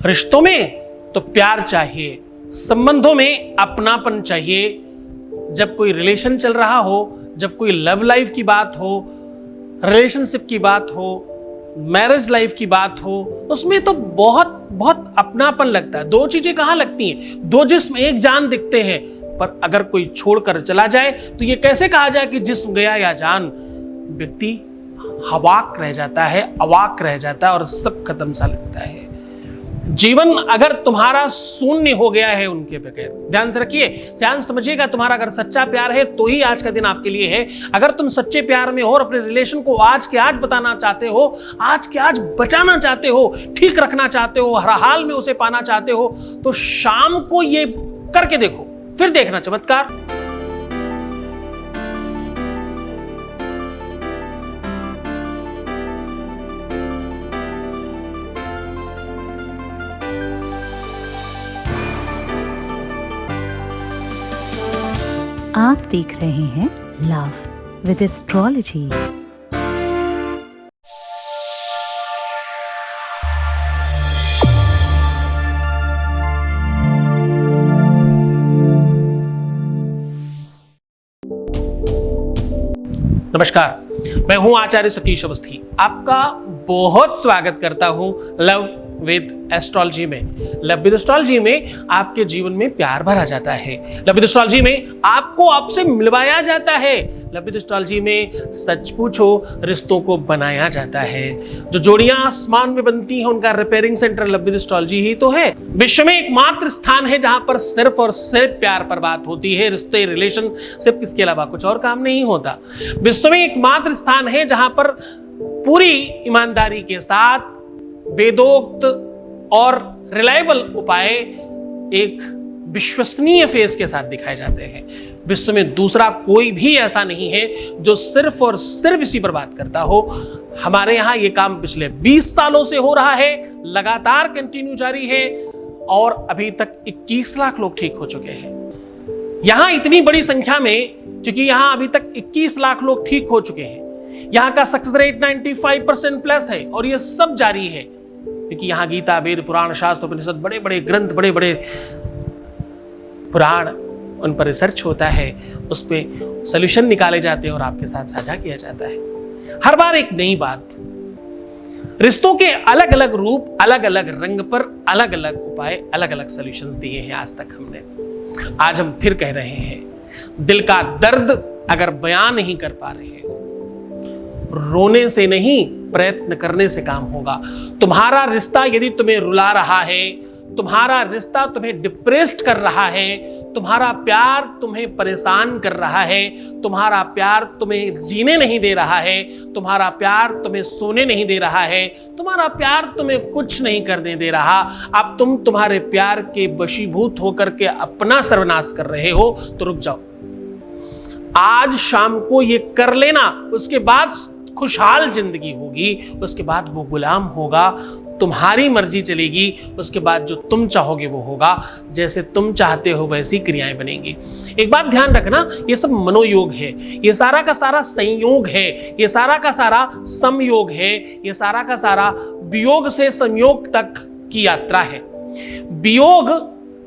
रिश्तों में तो प्यार चाहिए, संबंधों में अपनापन चाहिए। जब कोई रिलेशन चल रहा हो, जब कोई लव लाइफ की बात हो, रिलेशनशिप की बात हो, मैरिज लाइफ की बात हो, उसमें तो बहुत बहुत अपनापन लगता है। दो चीजें कहां लगती हैं? दो जिस्म एक जान दिखते हैं, पर अगर कोई छोड़कर चला जाए तो ये कैसे कहा जाए कि जिस्म गया या जान? व्यक्ति हवाक रह जाता है, अवाक रह जाता है और सब खत्म सा लगता है। जीवन अगर तुम्हारा शून्य हो गया है उनके बगैर, ध्यान से रखिए, ध्यान समझिएगा, तुम्हारा अगर सच्चा प्यार है तो ही आज का दिन आपके लिए है। अगर तुम सच्चे प्यार में हो और अपने रिलेशन को आज के आज बताना चाहते हो, आज के आज बचाना चाहते हो, ठीक रखना चाहते हो, हर हाल में उसे पाना चाहते हो, तो शाम को ये करके देखो, फिर देखना चमत्कार। आप देख रहे हैं लव विद एस्ट्रोलॉजी। नमस्कार, मैं हूं आचार्य सतीश अवस्थी। आपका बहुत स्वागत करता हूं लव विद एस्ट्रोलॉजी में। लव विद एस्ट्रोलॉजी में आपके जीवन में प्यार भरा जाता है। लव विद एस्ट्रोलॉजी में आपको आपसे मिलवाया जाता है। लव विद एस्ट्रोलॉजी में सच पूछो रिश्तों को बनाया जाता है। जो जोड़ियां आसमान में बनती हैं उनका repairing centre love with astrology ही तो है। विश्व में एकमात्र स्थान है जहां पर सिर्फ और सिर्फ प्यार पर बात होती है, रिश्ते रिलेशनशिप, इसके अलावा कुछ और काम नहीं होता। विश्व में एकमात्र स्थान है जहां पर पूरी ईमानदारी के साथ वेदोक्त और रिलायबल उपाय एक विश्वसनीय फेस के साथ दिखाए जाते हैं। विश्व में दूसरा कोई भी ऐसा नहीं है जो सिर्फ और सिर्फ इसी पर बात करता हो। हमारे यहां यह काम पिछले 20 सालों से हो रहा है, लगातार कंटिन्यू जारी है और अभी तक 21 लाख लोग ठीक हो चुके हैं। यहां इतनी बड़ी संख्या में, क्योंकि यहां अभी तक 21 लाख लोग ठीक हो चुके हैं, यहां का सक्सेस रेट 95% प्लस है और यह सब जारी है क्योंकि यहां गीता, वेद, पुराण, शास्त्र, उपनिषद, बड़े बड़े ग्रंथ, बड़े बड़े पुराण, उन पर रिसर्च होता है, उस पर सोल्यूशन निकाले जाते हैं और आपके साथ साझा किया जाता है। हर बार एक नई बात, रिश्तों के अलग अलग रूप, अलग अलग रंग पर अलग अलग उपाय, अलग अलग सोल्यूशंस दिए हैं आज तक हमने। आज हम फिर कह रहे हैं, दिल का दर्द अगर बयान नहीं कर पा रहे हैं, रोने से नहीं प्रयत्न करने से काम होगा। तुम्हारा रिश्ता यदि तुम्हें रुला रहा है, तुम्हारा रिश्ता तुम्हें डिप्रेस्ड कर रहा है, तुम्हारा प्यार तुम्हें परेशान कर रहा है, तुम्हारा प्यार तुम्हें जीने नहीं दे रहा है, तुम्हारा प्यार तुम्हें सोने नहीं दे रहा है, तुम्हारा प्यार तुम्हें कुछ नहीं करने दे रहा, अब तुम तुम्हारे प्यार के वशीभूत होकर के अपना सर्वनाश कर रहे हो, तो रुक जाओ। आज शाम को ये कर लेना, उसके बाद खुशहाल जिंदगी होगी, उसके बाद वो गुलाम होगा, तुम्हारी मर्जी चलेगी, उसके बाद जो तुम चाहोगे वो होगा, जैसे तुम चाहते हो वैसी क्रियाएं बनेंगी। एक बात ध्यान रखना, ये सब मनोयोग है, ये सारा का सारा संयोग है, ये सारा का सारा समयोग है, ये सारा का सारा वियोग से संयोग तक की यात्रा है। वियोग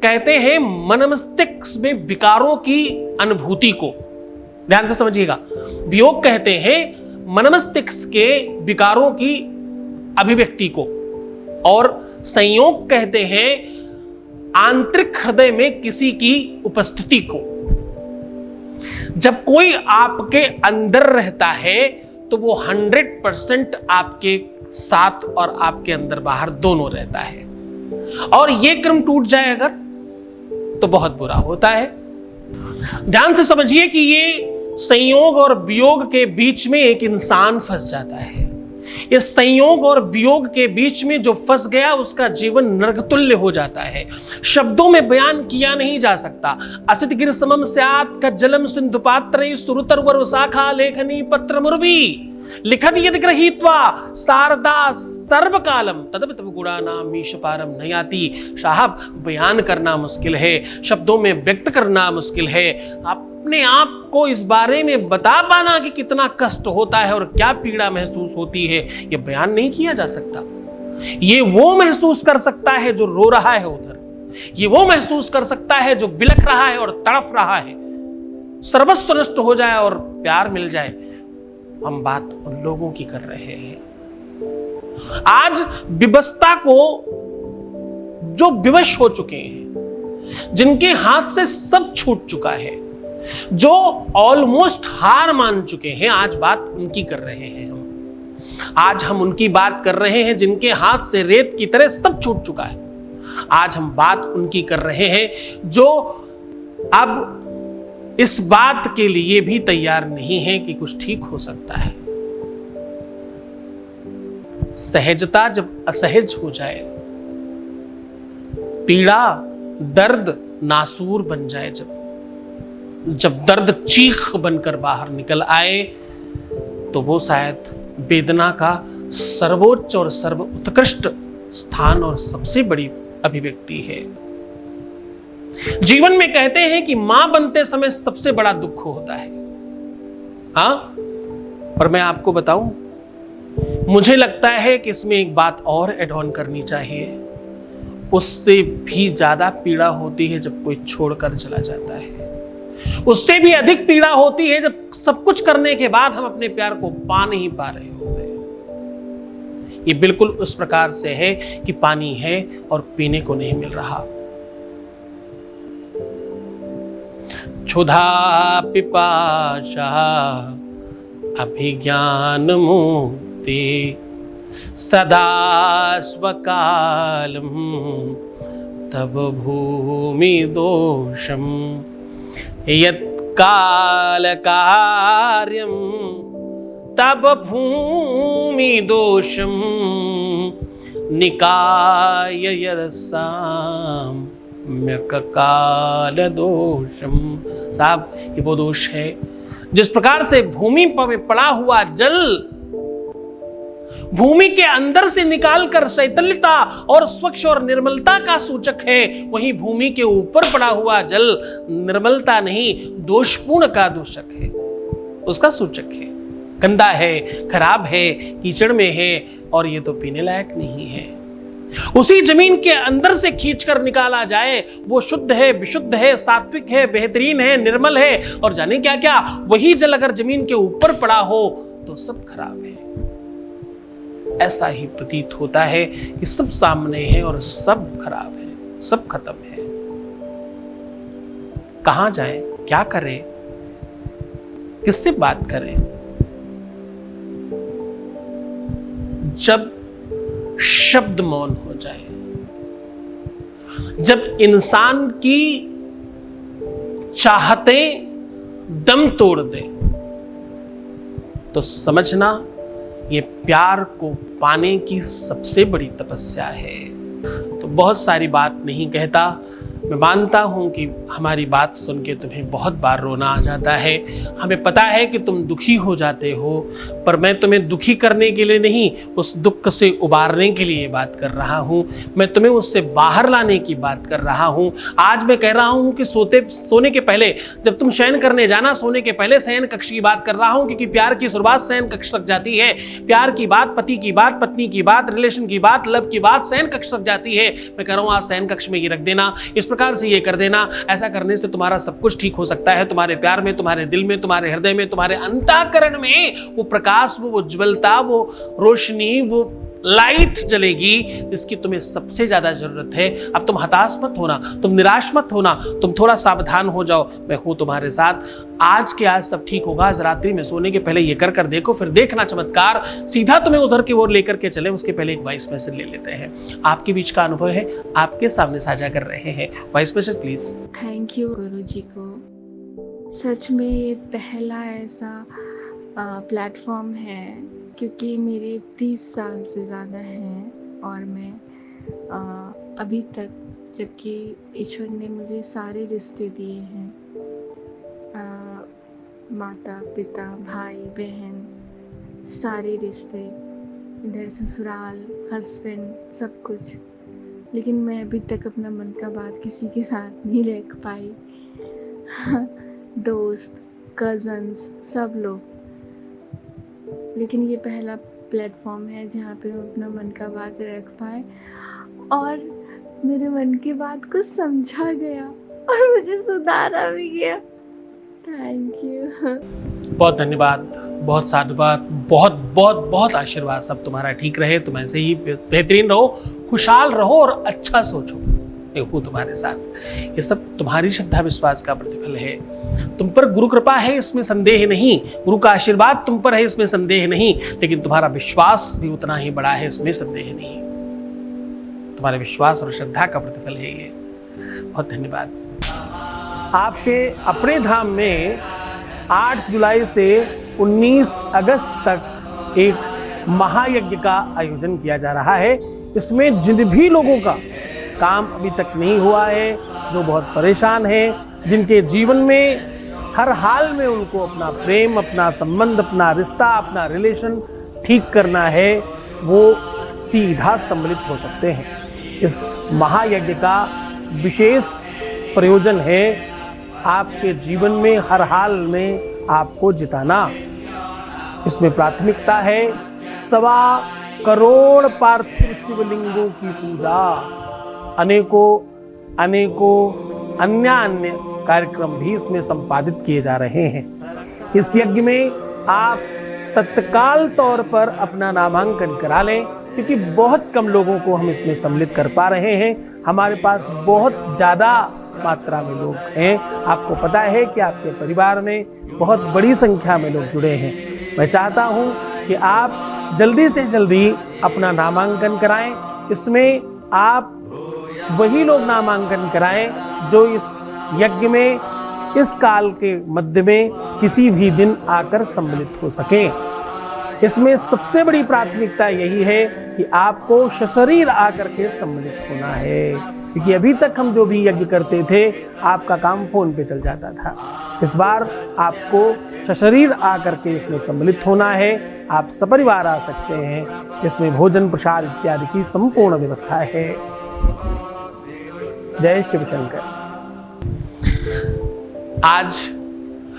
कहते हैं मन मस्तिष्क में विकारों की अनुभूति को, ध्यान से समझिएगा। वियोग कहते हैं मन मस्तिष्क के विकारों की अभिव्यक्ति को, और संयोग कहते हैं आंतरिक हृदय में किसी की उपस्थिति को। जब कोई आपके अंदर रहता है तो वो 100% आपके साथ और आपके अंदर बाहर दोनों रहता है, और ये क्रम टूट जाए अगर, तो बहुत बुरा होता है। ध्यान से समझिए कि ये संयोग और वियोग के बीच में एक इंसान फंस जाता है। इस संयोग और वियोग के बीच में जो फंस गया उसका जीवन नरकतुल्य हो जाता है, शब्दों में बयान किया नहीं जा सकता। असित गिर समम स्यात् कज्जलम सिंधु पात्रे सुरुतर्वर शाखा लेखनी पत्र मुर्वी लिखत यद गृहीत्वा शारदा सर्वकालम तदप तब गुणानाम मीश पारम नयाति। साहब, बयान करना मुश्किल है, शब्दों में व्यक्त करना मुश्किल है, अपने आप को इस बारे में बता पाना कि कितना कष्ट होता है और क्या पीड़ा महसूस होती है, यह बयान नहीं किया जा सकता। ये वो महसूस कर सकता है जो रो रहा है उधर, ये वो महसूस कर सकता है जो बिलख रहा है और तड़फ रहा है, सर्वस्व नष्ट हो जाए और प्यार मिल जाए। हम बात उन लोगों की कर रहे हैं। आज विवशता को जो विवश हो चुके हैं, जिनके हाथ से सब छूट चुका है, जो ऑलमोस्ट हार मान चुके हैं, आज बात उनकी कर रहे हैं हम। आज हम उनकी बात कर रहे हैं जिनके हाथ से रेत की तरह सब छूट चुका है। आज हम बात उनकी कर रहे हैं जो अब इस बात के लिए भी तैयार नहीं है कि कुछ ठीक हो सकता है। सहजता जब असहज हो जाए, पीड़ा दर्द नासूर बन जाए, जब दर्द चीख बनकर बाहर निकल आए, तो वो शायद वेदना का सर्वोच्च और सर्वोत्कृष्ट स्थान और सबसे बड़ी अभिव्यक्ति है। जीवन में कहते हैं कि मां बनते समय सबसे बड़ा दुख होता है। हाँ, पर मैं आपको बताऊं, मुझे लगता है कि इसमें एक बात और ऐड ऑन करनी चाहिए। उससे भी ज्यादा पीड़ा होती है जब कोई छोड़कर चला जाता है। उससे भी अधिक पीड़ा होती है जब सब कुछ करने के बाद हम अपने प्यार को पा नहीं पा रहे होते। ये बिल्कुल उस प्रकार से है कि पानी है और पीने को नहीं मिल रहा। क्षुधा पिपाशा अभिज्ञान मुक्ति सदा स्वकालम तब भूमि दोषम यत्काल कार्यम तब भूमि दोषम निकाय यदसाम काल दोषम। साहब, ये वो दोष है जिस प्रकार से भूमि पर पड़ा हुआ जल भूमि के अंदर से निकालकर शैथिल्यता और स्वच्छ और निर्मलता का सूचक है, वहीं भूमि के ऊपर पड़ा हुआ जल निर्मलता नहीं, दोषपूर्ण का दूषक है, उसका सूचक है। गंदा है, खराब है, कीचड़ में है और ये तो पीने लायक नहीं है। उसी जमीन के अंदर से खींचकर निकाला जाए, वो शुद्ध है, विशुद्ध है, सात्विक है, बेहतरीन है, निर्मल है और जाने क्या क्या। वही जल अगर जमीन के ऊपर पड़ा हो तो सब खराब है। ऐसा ही प्रतीत होता है कि सब सामने है और सब खराब है, सब खत्म है। कहां जाएं, क्या करें, किससे बात करें? जब शब्द मौन हो जाए, जब इंसान की चाहतें दम तोड़ दे, तो समझना ये प्यार को पाने की सबसे बड़ी तपस्या है। तो बहुत सारी बात नहीं कहता, मैं मानता हूं कि हमारी बात सुन के तुम्हें बहुत बार रोना आ जाता है। हमें पता है कि तुम दुखी हो जाते हो, पर मैं तुम्हें दुखी करने के लिए नहीं, उस दुख से उबारने के लिए बात कर रहा हूं। मैं तुम्हें उससे बाहर लाने की बात कर रहा हूं। आज मैं कह रहा हूं कि सोने के पहले, जब तुम शयन करने जाना, सोने के पहले शयन कक्ष की बात कर रहा हूं, क्योंकि प्यार की शुरुआत शयन कक्ष तक जाती है। प्यार की बात, पति की बात, पत्नी की बात, रिलेशन की बात, लव की बात शयन कक्ष तक जाती है। मैं कह रहा हूं आज शयन कक्ष में ये रख देना, इस प्रकार से ये कर देना। ऐसा करने से तुम्हारा सब कुछ ठीक हो सकता है। तुम्हारे प्यार में, तुम्हारे दिल में, तुम्हारे हृदय में, तुम्हारे अंतःकरण में वो प्रकाश, वो उज्ज्वलता, वो रोशनी, वो लाइट जलेगी जिसकी तुम्हें सबसे ज्यादा जरूरत है। अब तुम हताश मत होना, तुम निराश मत होना, तुम थोड़ा सावधान हो जाओ। मैं हूं तुम्हारे साथ। आज के आज सब ठीक होगा। आज रात्रि में सोने के पहले ये कर देखो, फिर देखना चमत्कार सीधा तुम्हें उधर की ओर लेकर के चले। उसके पहले एक वॉइस मैसेज ले लेते हैं। आपके बीच का अनुभव है, आपके सामने साझा कर रहे हैं। Voice message please. Thank you गुरु जी को। सच में ये पहला ऐसा प्लेटफॉर्म है, क्योंकि मेरे 30 साल से ज़्यादा हैं और मैं अभी तक, जबकि ईश्वर ने मुझे सारे रिश्ते दिए हैं, माता पिता भाई बहन, सारे रिश्ते, इधर ससुराल, हस्बैंड, सब कुछ, लेकिन मैं अभी तक अपना मन का बात किसी के साथ नहीं रख पाई। दोस्त, कज़न्स, सब लोग, लेकिन ये पहला प्लेटफॉर्म है जहाँ पे हम अपना मन का बात रख पाए और मेरे मन की बात को समझा गया और मुझे सुधारा भी गया। Thank you. बहुत धन्यवाद, बहुत साधुवाद, बहुत बहुत बहुत आशीर्वाद। सब तुम्हारा ठीक रहे, तुम ऐसे ही बेहतरीन रहो, खुशहाल रहो और अच्छा सोचो। मैं हूँ तुम्हारे साथ। ये सब तुम्हारी श्रद्धा विश्वास का प्रतिफल है। तुम पर गुरु कृपा है, इसमें संदेह नहीं। गुरु का आशीर्वाद तुम पर है, इसमें संदेह नहीं। लेकिन तुम्हारा विश्वास भी उतना ही बड़ा है, इसमें संदेह नहीं। तुम्हारे विश्वास और श्रद्धा का प्रतिफल है ये। बहुत धन्यवाद। आपके अपने धाम में 8 जुलाई से 19 अगस्त तक एक महायज्ञ का आयोजन किया जा रहा है। इसमें जिन भी लोगों का काम अभी तक नहीं हुआ है, जो बहुत परेशान हैं, जिनके जीवन में हर हाल में उनको अपना प्रेम, अपना संबंध, अपना रिश्ता, अपना रिलेशन ठीक करना है, वो सीधा सम्मिलित हो सकते हैं। इस महायज्ञ का विशेष प्रयोजन है आपके जीवन में हर हाल में आपको जिताना। इसमें प्राथमिकता है 1.25 करोड़ पार्थिव शिवलिंगों की पूजा। अनेकों अन्य कार्यक्रम भी इसमें संपादित किए जा रहे हैं। इस यज्ञ में आप तत्काल तौर पर अपना नामांकन करा लें, क्योंकि बहुत कम लोगों को हम इसमें सम्मिलित कर पा रहे हैं। हमारे पास बहुत ज़्यादा मात्रा में लोग हैं। आपको पता है कि आपके परिवार में बहुत बड़ी संख्या में लोग जुड़े हैं। मैं चाहता हूं कि आप जल्दी से जल्दी अपना नामांकन कराएं। इसमें आप वही लोग नामांकन कराएं जो इस यज्ञ में इस काल के मध्य में किसी भी दिन आकर सम्मिलित हो सकें। इसमें सबसे बड़ी प्राथमिकता यही है कि आपको सशरीर आकर के सम्मिलित होना है, क्योंकि अभी तक हम जो भी यज्ञ करते थे आपका काम फोन पे चल जाता था। इस बार आपको सशरीर आकर के इसमें सम्मिलित होना है। आप सपरिवार आ सकते हैं। इसमें भोजन प्रसाद इत्यादि की संपूर्ण व्यवस्था है। जय शिव शंकर। आज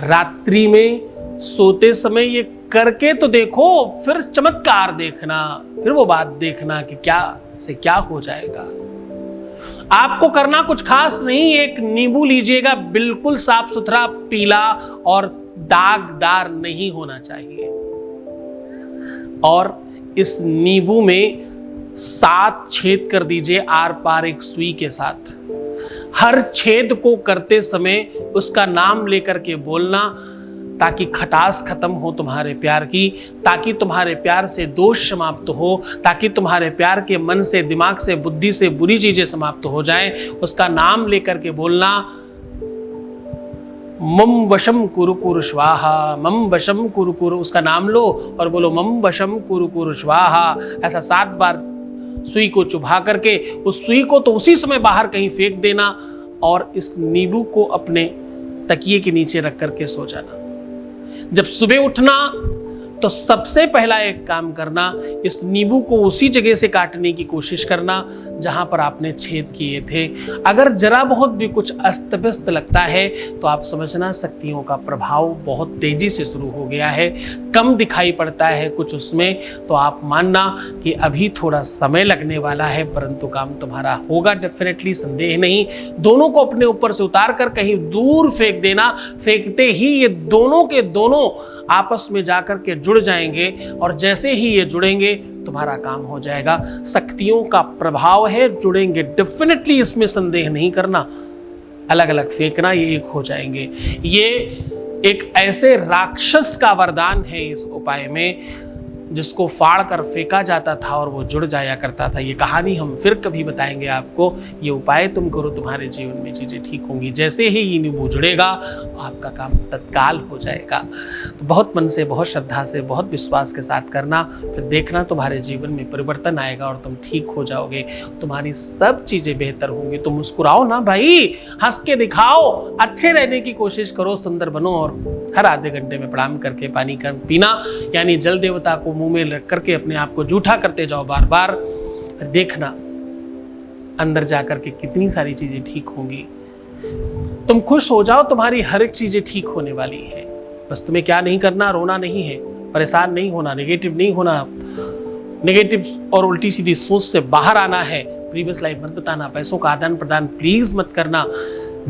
रात्रि में सोते समय ये करके तो देखो, फिर चमत्कार देखना, फिर वो बात देखना कि क्या से क्या हो जाएगा। आपको करना कुछ खास नहीं, एक नींबू लीजिएगा, बिल्कुल साफ सुथरा पीला और दागदार नहीं होना चाहिए। और इस नींबू में 7 छेद कर दीजिए आर पार एक सुई के साथ। हर छेद को करते समय उसका नाम लेकर के बोलना, ताकि खटास खत्म हो तुम्हारे प्यार की, ताकि तुम्हारे प्यार से दोष समाप्त हो, ताकि तुम्हारे प्यार के मन से, दिमाग से, बुद्धि से बुरी चीजें समाप्त हो जाएं। उसका नाम लेकर के बोलना, मम वशम कुरु कुरु स्वाहा, मम वशम कुरु कुरु। उसका नाम लो और बोलो मम वशम कुरु कुरु स्वाहा। ऐसा 7 बार सुई को चुभा करके उस सुई को तो उसी समय बाहर कहीं फेंक देना और इस नींबू को अपने तकिए के नीचे रख करके सो जाना। जब सुबह उठना तो सबसे पहला एक काम करना, इस नींबू को उसी जगह से काटने की कोशिश करना जहां पर आपने छेद किए थे। अगर जरा बहुत भी कुछ अस्त व्यस्त लगता है तो आप समझना शक्तियों का प्रभाव बहुत तेजी से शुरू हो गया है। कम दिखाई पड़ता है कुछ उसमें, तो आप मानना कि अभी थोड़ा समय लगने वाला है, परंतु काम तुम्हारा होगा डेफिनेटली, संदेह नहीं। दोनों को अपने ऊपर से उतार कर कहीं दूर फेंक देना। फेंकते ही ये दोनों के दोनों आपस में जाकर के जुड़ जाएंगे और जैसे ही ये जुड़ेंगे तुम्हारा काम हो जाएगा। शक्तियों का प्रभाव है, जुड़ेंगे डेफिनेटली, इसमें संदेह नहीं करना। अलग अलग फेंकना, ये एक हो जाएंगे। ये एक ऐसे राक्षस का वरदान है इस उपाय में, जिसको फाड़ कर फेंका जाता था और वो जुड़ जाया करता था। ये कहानी हम फिर कभी बताएंगे आपको। ये उपाय तुम करो, तुम्हारे जीवन में चीज़ें ठीक होंगी। जैसे ही ये नींबू जुड़ेगा आपका काम तत्काल हो जाएगा। तो बहुत मन से, बहुत श्रद्धा से, बहुत विश्वास के साथ करना, फिर देखना तुम्हारे जीवन में परिवर्तन आएगा और तुम ठीक हो जाओगे। तुम्हारी सब चीज़ें बेहतर होंगी। तुम मुस्कुराओ ना भाई, हंस के दिखाओ, अच्छे रहने की कोशिश करो, सुंदर बनो। और हर आधे घंटे में प्रणाम करके पानी पीना, यानी जल देवता को मुंह में रख करके अपने आप को जूठा करते जाओ बार बार। देखना अंदर जाकर के कितनी सारी चीजें ठीक होंगी। तुम खुश हो जाओ, तुम्हारी हर एक चीजें ठीक होने वाली है। बस तुम्हें क्या नहीं करना, रोना नहीं है, परेशान नहीं होना, नेगेटिव नहीं होना, नेगेटिव और उल्टी सीधी सोच से बाहर आना है। प्रीवियस लाइफ मत बताना, पैसों का आदान प्रदान प्लीज मत करना।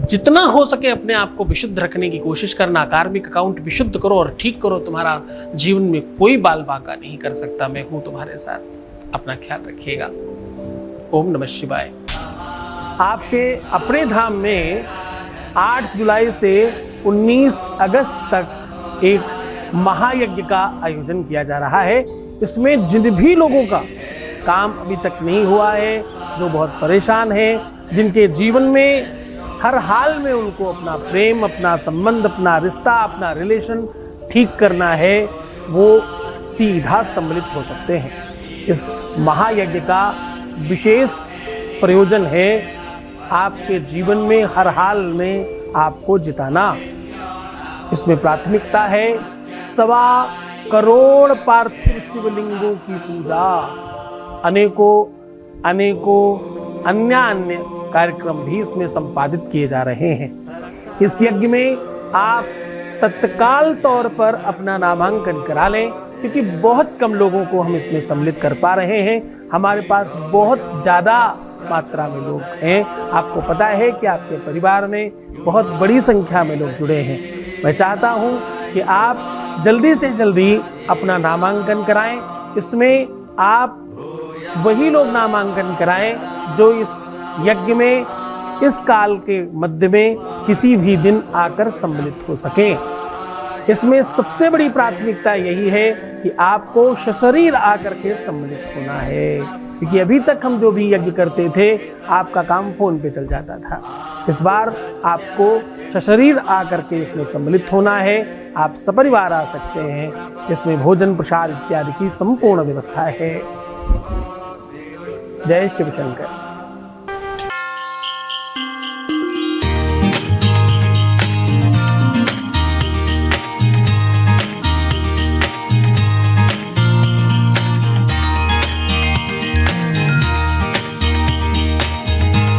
जितना हो सके अपने आप को विशुद्ध रखने की कोशिश करना। कार्मिक अकाउंट विशुद्ध करो और ठीक करो। तुम्हारा जीवन में कोई बाल बांका नहीं कर सकता। मैं हूं तुम्हारे साथ। अपना ख्याल रखिएगा। ओम नमः शिवाय। आपके अपने धाम में 8 जुलाई से 19 अगस्त तक एक महायज्ञ का आयोजन किया जा रहा है। इसमें जिन भी लोगों का काम अभी तक नहीं हुआ है, जो बहुत परेशान हैं, जिनके जीवन में हर हाल में उनको अपना प्रेम, अपना संबंध, अपना रिश्ता, अपना रिलेशन ठीक करना है, वो सीधा सम्मिलित हो सकते हैं। इस महायज्ञ का विशेष प्रयोजन है आपके जीवन में हर हाल में आपको जिताना। इसमें प्राथमिकता है 1.25 करोड़ पार्थिव शिवलिंगों की पूजा। अनेकों अन्य कार्यक्रम भी इसमें संपादित किए जा रहे हैं। इस यज्ञ में आप तत्काल तौर पर अपना नामांकन करा लें, क्योंकि बहुत कम लोगों को हम इसमें सम्मिलित कर पा रहे हैं। हमारे पास बहुत ज़्यादा मात्रा में लोग हैं। आपको पता है कि आपके परिवार में बहुत बड़ी संख्या में लोग जुड़े हैं। मैं चाहता हूं कि आप जल्दी से जल्दी अपना नामांकन कराएं। इसमें आप वही लोग नामांकन कराएं जो इस यज्ञ में इस काल के मध्य में किसी भी दिन आकर सम्मिलित हो सकें। इसमें सबसे बड़ी प्राथमिकता यही है कि आपको सशरीर आकर के सम्मिलित होना है, क्योंकि अभी तक हम जो भी यज्ञ करते थे आपका काम फोन पे चल जाता था। इस बार आपको सशरीर आकर के इसमें सम्मिलित होना है। आप सपरिवार आ सकते हैं। इसमें भोजन प्रसाद इत्यादि की संपूर्ण व्यवस्था है। जय शिव शंकर।